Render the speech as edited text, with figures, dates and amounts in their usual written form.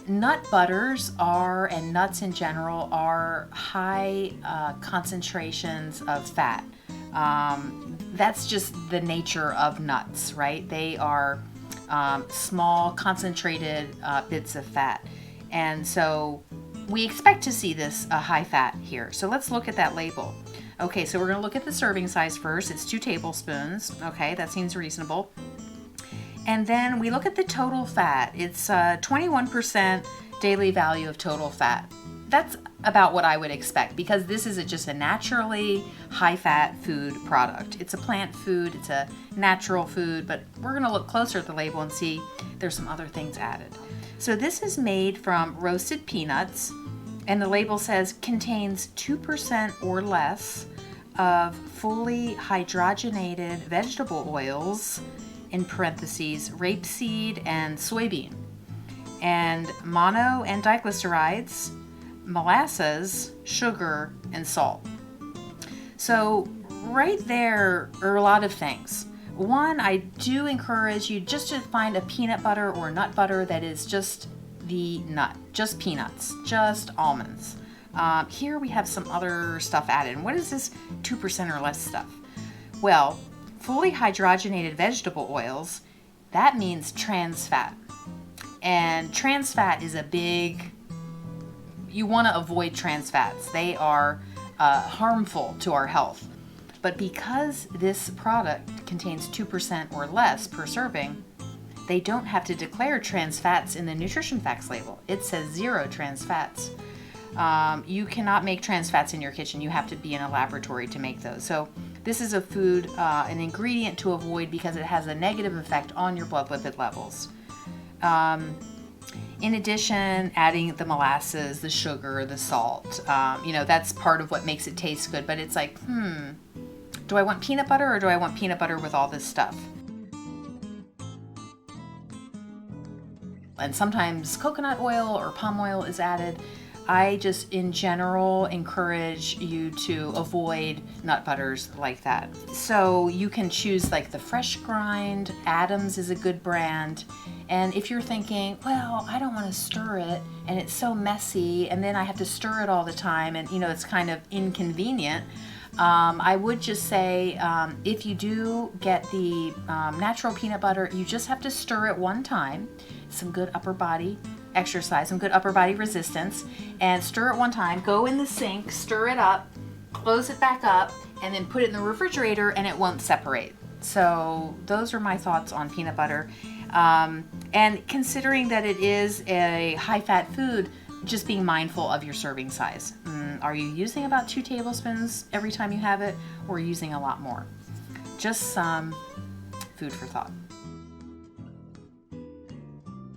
Nut butters are, and nuts in general, are high concentrations of fat. That's just the nature of nuts, right? They are small, concentrated bits of fat. And so we expect to see this high fat here. So let's look at that label. Okay, so we're going to look at the serving size first. It's 2 tablespoons. Okay, that seems reasonable. And then we look at the total fat. It's 21% daily value of total fat. That's about what I would expect, because this is just a naturally high-fat food product. It's a plant food, it's a natural food, but we're going to look closer at the label and see there's some other things added. So this is made from roasted peanuts, and the label says contains 2% or less of fully hydrogenated vegetable oils, in parentheses, rapeseed and soybean, and mono and diglycerides, molasses, sugar, and salt. So right there are a lot of things. One, I do encourage you just to find a peanut butter or nut butter that is just the nut, just peanuts, just almonds. Here we have some other stuff added. And what is this 2% or less stuff? Well, fully hydrogenated vegetable oils, that means trans fat. And trans fat is a big, you want to avoid trans fats. They are harmful to our health. But because this product contains 2% or less per serving, they don't have to declare trans fats in the nutrition facts label. It says 0 trans fats. You cannot make trans fats in your kitchen. You have to be in a laboratory to make those. So this is a food, an ingredient to avoid because it has a negative effect on your blood lipid levels. In addition, adding the molasses, the sugar, the salt, that's part of what makes it taste good. But it's like, do I want peanut butter or do I want peanut butter with all this stuff? And sometimes coconut oil or palm oil is added. I just, in general, encourage you to avoid nut butters like that. So you can choose like the Fresh Grind. Adams is a good brand. And if you're thinking, well, I don't want to stir it and it's so messy and then I have to stir it all the time and it's kind of inconvenient, I would just say if you do get the natural peanut butter, you just have to stir it one time. Some good upper body exercise, some good upper body resistance, and stir it one time. Go in the sink, stir it up, close it back up, and then put it in the refrigerator and it won't separate. So those are my thoughts on peanut butter. And considering that it is a high-fat food, just being mindful of your serving size. Are you using about 2 tablespoons every time you have it, or using a lot more? Just some food for thought.